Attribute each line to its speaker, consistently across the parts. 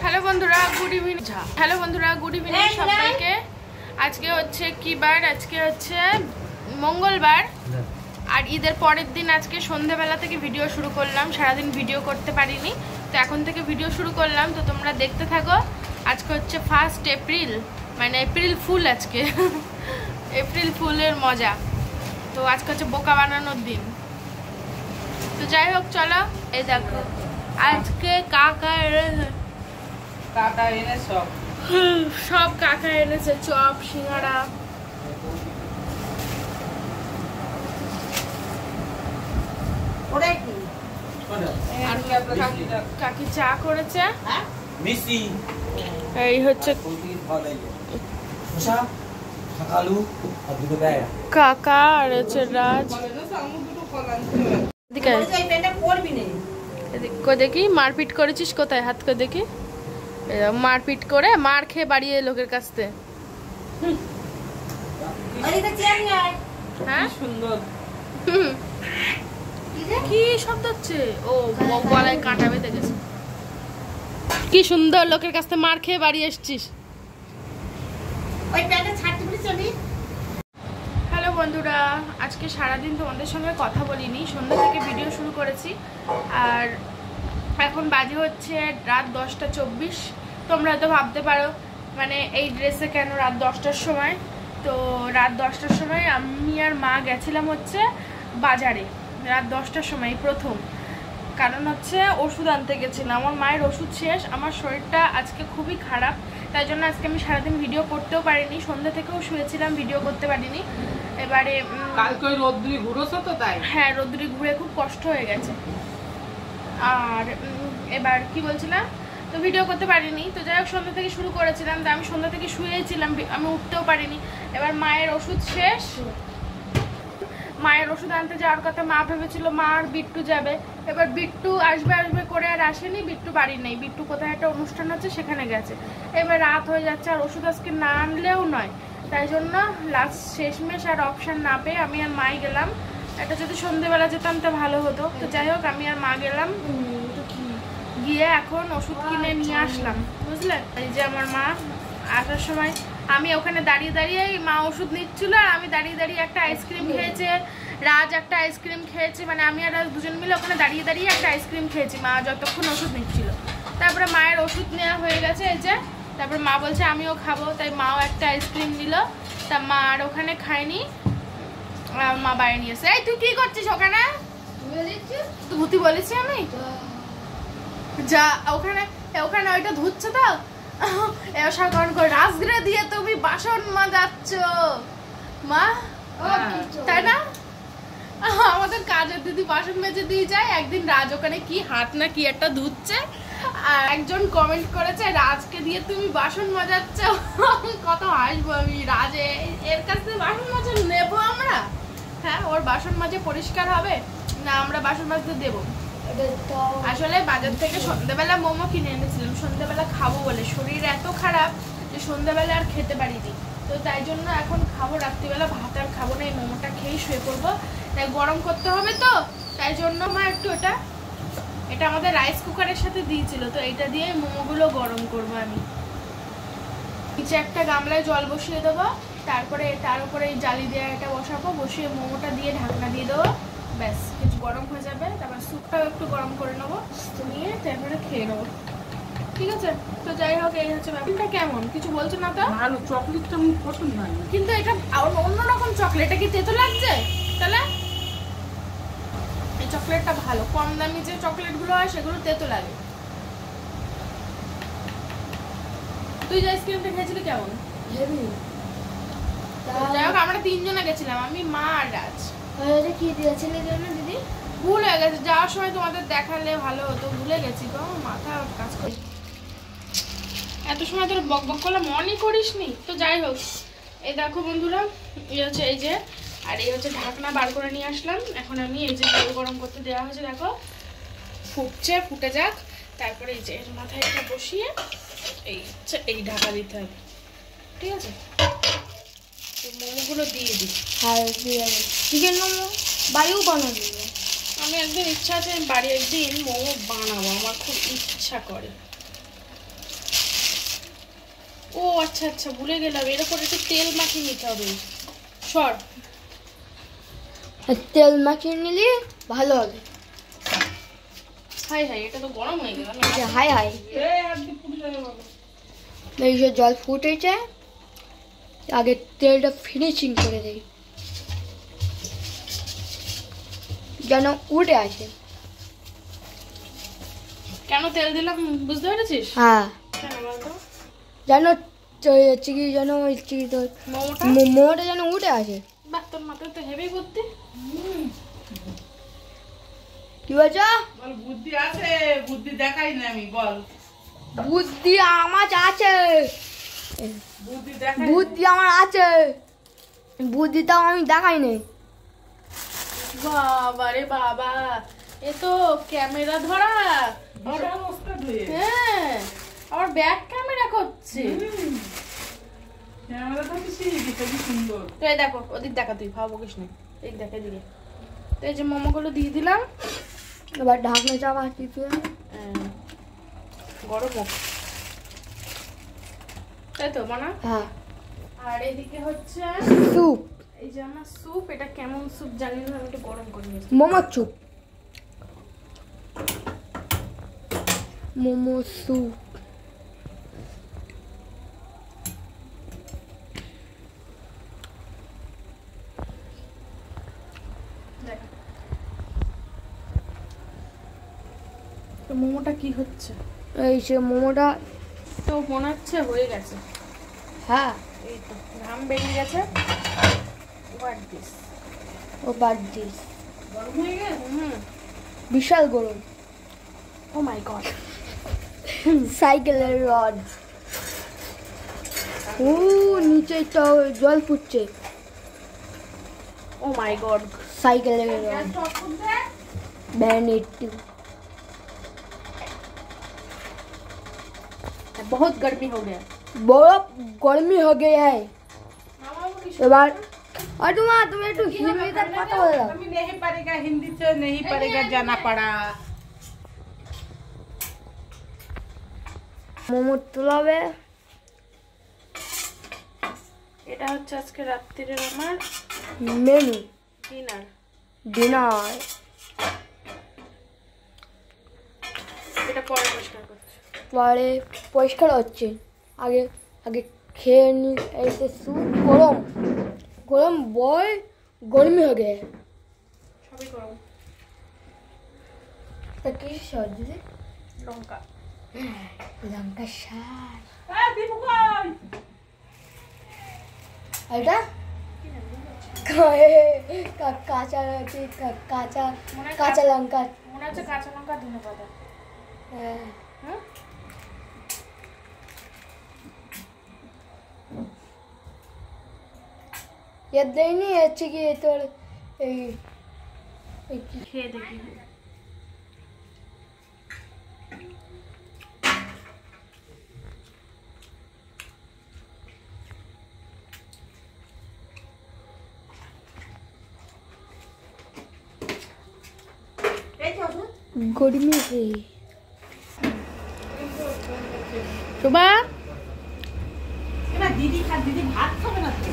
Speaker 1: Hello বন্ধুরা, good evening. সবাইকে। আজকে হচ্ছে কি বার? আজকে হচ্ছে মঙ্গলবার। আর ঈদের পরের দিন আজকে সন্ধ্যাবেলা থেকে ভিডিও শুরু করলাম। সারাদিন ভিডিও করতে পারিনি, তো এখন থেকে ভিডিও শুরু করলাম, তো তোমরা দেখতে থাকো। আজকে হচ্ছে 1 এপ্রিল, মানে এপ্রিল ফুল আজকে। এপ্রিল ফুলের মজা। তো আজকে হচ্ছে বোকা বানানোর দিন। তো যাই হোক, চলো। এই দেখো আজকে কাকা এনেছে সব কাকা এনেছে চপ, সিঙ্গাড়া। কাকি চা করেছে। এই হচ্ছে কাকা আর হচ্ছে রাজ। দেখি মারপিট করেছিস কোথায়? হাত করে দেখি। মারপিট করে মার খেয়ে বাড়িয়ে লোকের কাছ থেকে। হ্যাঁ, সুন্দর। কি শব্দ হচ্ছে? ও, গলায় কাঁটা বেঁধে গেছে। কি সুন্দর, লোকের কাছ থেকে মার খেয়ে বাড়ি এসছিস। হ্যালো বন্ধুরা, আজকে সারাদিন তোমাদের সঙ্গে কথা বলিনি, সন্ধ্যা থেকে ভিডিও শুরু করেছি। আর এখন বাজে হচ্ছে রাত 10:24। তোমরা হয়তো ভাবতে পারো মানে এই ড্রেসে কেন রাত 10টার সময়। তো রাত 10টার সময় আমি আর মা গেছিলাম হচ্ছে বাজারে, রাত 10টার সময় প্রথম। কারণ হচ্ছে ওষুধ আনতে গেছিলাম। আমার মায়ের ওষুধ শেষ। আমার শরীরটা আজকে খুবই খারাপ, তাই জন্য আজকে আমি সারাদিন ভিডিও করতেও পারিনি। সন্ধ্যা থেকেও শুয়েছিলাম, ভিডিও করতে পারিনি। এবারে
Speaker 2: রোদ্দুরি ঘুরেছো তো, তাই?
Speaker 1: হ্যাঁ, রোদ্দুরি ঘুরে খুব কষ্ট হয়ে গেছে। আর এবার কি বলছিলাম, তো ভিডিও করতে পারিনি। তো যাই হোক, সন্ধ্যা থেকে শুরু করেছিলাম, তো আমি সন্ধ্যা থেকে শুয়েছিলাম, আমি উঠতেও পারিনি। এবার মায়ের ওষুধ শেষ। মায়ের ওষুধ আনতে যাওয়ার কথা, মা ভেবেছিল মা আর বিট্টু যাবে। এবার বিট্টু আসবে করে আর আসেনি। বিট্টু বাড়ি নেই, বিট্টু কোথায় একটা অনুষ্ঠান হচ্ছে সেখানে গেছে। এবার রাত হয়ে যাচ্ছে, আর ওষুধ আজকে না আনলেও নয়। তাই জন্য লাস্ট শেষমেশ আর অপশান না পেয়ে আমি আর মাই গেলাম। এটা যদি সন্ধ্যেবেলা যেতাম তো ভালো হতো। তো যাই হোক, আমি আর মা গেলাম, গিয়ে এখন ওষুধ কিনে নিয়ে আসলাম, বুঝলে? এই যে আমার মা আসার সময় আমি ওখানে দাঁড়িয়ে দাঁড়িয়ে, মা ওষুধ নিচ্ছিল আর আমি দাঁড়িয়ে দাঁড়িয়ে একটা আইসক্রিম খেয়েছে, রাজ একটা আইসক্রিম খেয়েছে। মানে আমি আর রাজ দুজন মিলে ওখানে দাঁড়িয়ে দাঁড়িয়ে একটা আইসক্রিম খেয়েছি, মা যতক্ষণ ওষুধ নিচ্ছিল। তারপরে মায়ের ওষুধ নেওয়া হয়ে গেছে, এই যে। তারপরে মা বলছে আমিও খাবো, তাই মাও একটা আইসক্রিম নিল। তা মা আর ওখানে খায়নি, মা বাইরে নিয়েছে। এই তুই কি করছিস ওখানে? ধুতি বলেছি আমি যা। ওখানে ওইটা ধুচ্ছে তো। রাজগিরে দিয়ে তুমি বাসন মাজাচ্ছ মা, তাই না? আমাদের কাজের দিদি বাসন মেজে দিয়ে যায়। একদিন রাজ ওখানে কি হাত না কি একটা ধুচ্ছে, আর একজন কমেন্ট করেছে রাজকে দিয়ে তুমি বাসন মাজাচ্ছ। কত হাসবো আমি। রাজ এর কাছ থেকে বাসন মাজা নেবো আমরা? হ্যাঁ, ওর বাসন মাজে পরিষ্কার হবে না, আমরা বাসন মাজতে দেবো? আসলে বাজার থেকে সন্ধ্যাবেলা মোমো কিনে এনেছিলাম, সন্ধ্যাবেলা খাবো বলে। শরীর এত খারাপ যে সন্ধ্যাবেলা আর খেতে পারিনি। তো তাই জন্য এখন খাবো, রাত্রিবেলা ভাত আর খাবো না, এই মোমোটা খেয়েই শুয়ে পড়বো। তাই গরম করতে হবে তো, তাই জন্য মা একটু এটা আমাদের রাইস কুকারের সাথে দিয়েছিল, তো এটা দিয়ে মোমোগুলো গরম করবো আমি। নিচে একটা গামলায় জল বসিয়ে দেবো, তারপরে তার উপরে এই জালি দিয়ে এটা বসাবো, বসিয়ে মোমোটা দিয়ে ঢাকনা দিয়ে দেবো, ব্যাস কিছু গরম হয়ে যাবে। তারপর স্যুপটাও একটু গরম করে নেবো, নিয়ে তারপরে খেয়ে নেবো, ঠিক আছে? তো যাই হোক, এই হচ্ছে ব্যাপারটা। কেমন কিছু বলছো না তো?
Speaker 2: ভালো, চকলেটটা আমার পছন্দ হয় না,
Speaker 1: কিন্তু এটা অন্যরকম চকলেট। এটা কি তেতো লাগছে? তাহলে এই চকলেটটা ভালো, কম দামি যে চকলেটগুলো হয় সেগুলো তেতো লাগে। তুই যে আইসক্রিমটা খেয়েছিলি কেমন? যাই হোক, আমরা 3 জনে গেছিলাম, আমি, মা আর রাজ।
Speaker 3: কি দিয়েছিলে দিদি?
Speaker 1: ভুল হয়ে গেছে, যাওয়ার সময় তোমাদের দেখালে ভালো হতো, ভুলে গেছি তো, মাথা কাজ করে। এত সময় তোর বক বক করলে মনই করিস নি। তো যাই হোক, এই দেখো বন্ধুরা, এই হচ্ছে এই যে, আর এই হচ্ছে ঢাকনা বার করে নিয়ে আসলাম। এখন আমি এই যে তেল গরম করতে দেওয়া হয়েছে, দেখো ফুটছে, ফুটে যাক। তারপরে এই যে এর মাথায় এটা বসিয়ে এই ঢাকা দিতে হবে, ঠিক আছে? তো মোমোগুলো দিয়ে দিই।
Speaker 3: চিকেন মোমো বাড়িও বানানো যাবে।
Speaker 1: আমি একদিন ইচ্ছা আছে বাড়ি একদিন মোমো বানাবো, আমার খুব ইচ্ছা করে। ও আচ্ছা আচ্ছা, ভুলে গেলাম, এর উপর একটু তেল মাখিয়ে নিতে হবে। সর,
Speaker 3: তেল মাখিয়ে নিলে ভালো হবে।
Speaker 1: হাই হাই, এটা তো গরম হয়ে গেল।
Speaker 3: হাই হাই, এই যে জল ফুটেছে, আগে তেলটা ফিনিশিং করে দেই যেন উঠে আসে।
Speaker 1: কেন তেল দিলাম বুঝতে পেরেছিস?
Speaker 3: হ্যাঁ,
Speaker 1: কেন বলতো?
Speaker 3: যেন চিকি যেন চিকি তো
Speaker 1: মোমোটা
Speaker 3: মোমোটা যেন উঠে আসে।
Speaker 1: বাহ, তোর মাথায় তো হেভি বুদ্ধি।
Speaker 3: কি বলছো?
Speaker 2: বল বুদ্ধি আছে, বুদ্ধি দেখাই না আমি, বল
Speaker 3: বুদ্ধি আমার আছে,
Speaker 2: বুদ্ধি দেখাই।
Speaker 3: বুদ্ধি আমার আছে, বুদ্ধিটাও আমি দেখাই নি।
Speaker 1: বাবা রে বাবা, এ তো ক্যামেরা ধরা।
Speaker 2: বিশাল ওস্তাদ হয়ে।
Speaker 1: হ্যাঁ, আমার ব্যাক ক্যামেরা করছে।
Speaker 2: ক্যামেরা তো আমি শিখে দিতে, কি সুন্দর।
Speaker 1: তো এই দেখো, ওদিক দেখা, তুই ভাবো কিস না, এই দেখ এদিকে। তো এই যে মোমোগুলো দিয়ে দিলাম,
Speaker 3: এবার ঢাকনা চাপা দিতে
Speaker 1: গরম হোক, তাই তো মানা।
Speaker 3: হ্যাঁ,
Speaker 1: আর এদিকে হচ্ছে
Speaker 3: স্যুপ,
Speaker 1: এই যে আমার স্যুপ। এটা কেমন স্যুপ জানি না, আমি একটু গরম করে নিয়েছি।
Speaker 3: Momo soup, momo soup.
Speaker 1: দেখ তো মোমোটা কি হচ্ছে,
Speaker 3: এই যে মোমোটা,
Speaker 1: তো মনে হচ্ছে হয়ে গেছে।
Speaker 3: হ্যাঁ,
Speaker 1: এই তো ঘাম বেরিয়ে গেছে। হোয়াট দিস,
Speaker 3: ও বাদ দিস,
Speaker 2: গরম হয়ে গেছে।
Speaker 3: বিশাল গরম।
Speaker 1: ও মাই গড,
Speaker 3: সাইকেলের রড, ও নিচে তো জল ফুটছে।
Speaker 1: ও মাই গড।
Speaker 3: साइकिल वैनिटी
Speaker 1: बहुत गर्मी हो गया।
Speaker 3: बहुत गर्मी हो गई है এবার और तुम একটু হিন্দিতে কথা বলো।
Speaker 2: আমি नहीं पड़ेगा हिंदी से नहीं पड़ेगा जाना पड़ा।
Speaker 3: মোমো তোলাবে।
Speaker 1: এটা হচ্ছে আজকে রাত্রির আমার
Speaker 3: মেনু
Speaker 1: ডিনার। এটা পরে পরিষ্কার করছি,
Speaker 3: পরে পরিষ্কার হচ্ছে। আগে আগে খেয়ে নি। ऐसे सूप गरम गरम बॉय गर्मी हो गया।
Speaker 1: সবই গরম।
Speaker 3: তা কি সহজ দিদি?
Speaker 1: লঙ্কা
Speaker 3: লঙ্কা শাক।
Speaker 2: এ দীপু কই?
Speaker 3: এটা কাঁচা কাঁচা কাঁচা লঙ্কা।
Speaker 1: মনে হচ্ছে কাঁচা লঙ্কা ধনে পাতা।
Speaker 3: হ্যাঁ
Speaker 1: হ্যাঁ
Speaker 3: এর দেয়নি হচ্ছে কি তোর এই
Speaker 1: খেয়ে দেখি।
Speaker 3: गर्मी है।
Speaker 1: শোভা
Speaker 2: এরা দিদি দিদি ভাত খাবে না তো।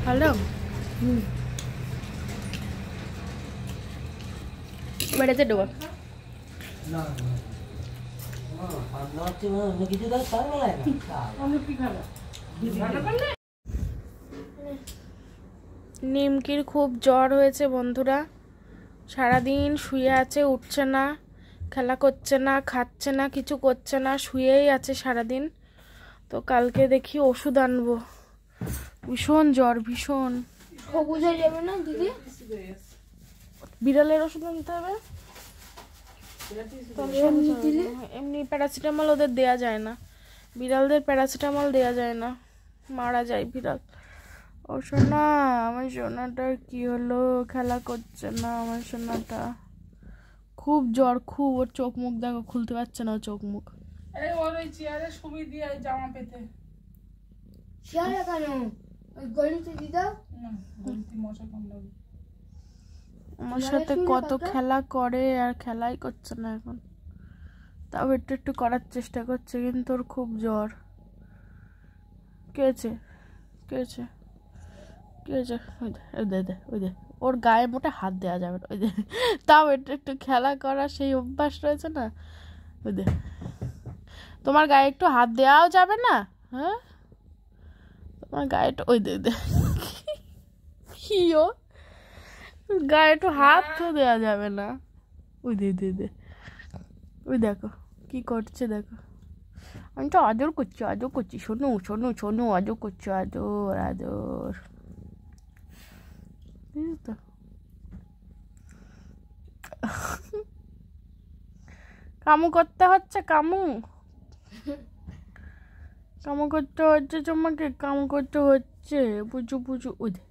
Speaker 1: হ্যালো, বেড়াতে দেবো।
Speaker 2: আমি কি খাবে? ভালো করলে?
Speaker 1: নিমকির খুব জ্বর হয়েছে বন্ধুরা, সারাদিন শুয়ে আছে, উঠছে না, খেলা করছে না, খাচ্ছে না, কিছু করছে না, শুয়েই আছে সারাদিন। তো কালকে দেখি ওষুধ আনবো, ভীষণ জ্বর ভীষণ।
Speaker 3: বুঝে যাবে না দিদি?
Speaker 1: বিড়ালের ওষুধ আনতে হবে। এমনি প্যারাসিটামল ওদের দেয়া যায় না, বিড়ালদের প্যারাসিটামল দেয়া যায় না, মারা যায় বিড়াল। ও সোনা, আমার সোনাটার কি হলো? খেলা করছে না আমার সোনাটা, খুব জ্বর, খুব। ওর চোখ মুখ দেখো, খুলতে পারছে না ও চোখ মুখ।
Speaker 2: এই ওর ওই চেয়ারে শুবি দিয়ে জামা পেতে।
Speaker 3: চেয়ারে কেন? ওই গলিতে দিদা
Speaker 2: না, গলিতে মশা কামড়াবে।
Speaker 1: আমার সাথে কত খেলা করে আর খেলাই করছে না এখন, তাও একটু একটু করার চেষ্টা করছে, কিন্তু ওর খুব জ্বর। কে আছে কে আছে কে আছে? ওই দে ওই দে, ওর গায়ে মোটে হাত দেওয়া যাবে না, ওই দে, তাও একটু একটু খেলা করার সেই অভ্যাস রয়েছে না। ওই দে, তোমার গায়ে একটু হাত দেওয়াও যাবে না? হ্যাঁ, তোমার গায়ে একটু, ওই দে কিও গায়ে একটু হাত তো দেওয়া যাবে না। ওই দে ওই দেখো কি করছে, দেখো। আমি তো আদর করছি, শোনো শোনো শোনো, আদর করছো, আদর আদর, বুঝলি তো? কামু করতে হচ্ছে, কামু করতে হচ্ছে তোমাকে, কামু করতে হচ্ছে, বুঝু। ওই দে,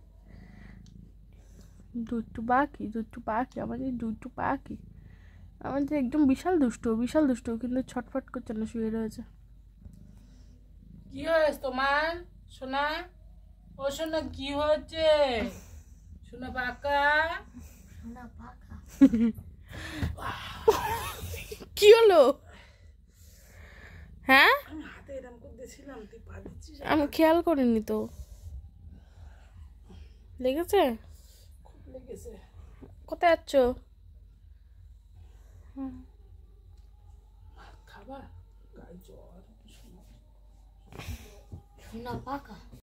Speaker 1: দুষ্টু পাখি আমাদের, দুষ্টু পাখি আমাদের, একদম বিশাল দুষ্টু, কিন্তু ছটফট করছে না, শুয়ে রয়েছে।
Speaker 2: কি হয়েছে তোমার সোনা? ও সোনা কি হয়েছে? সোনা পাকা
Speaker 1: কি হলো? হ্যাঁ,
Speaker 2: আমি হাতে এরকম করে দিয়েছিলাম, তুই পা দিচ্ছিস।
Speaker 1: আমি খেয়াল করিনি তো। লেগেছে?
Speaker 2: খুব লেগেছে।
Speaker 1: কোথায় যাচ্ছ?
Speaker 2: ভাত খাবা? গায়ে জ্বর।
Speaker 3: সোনা পাকা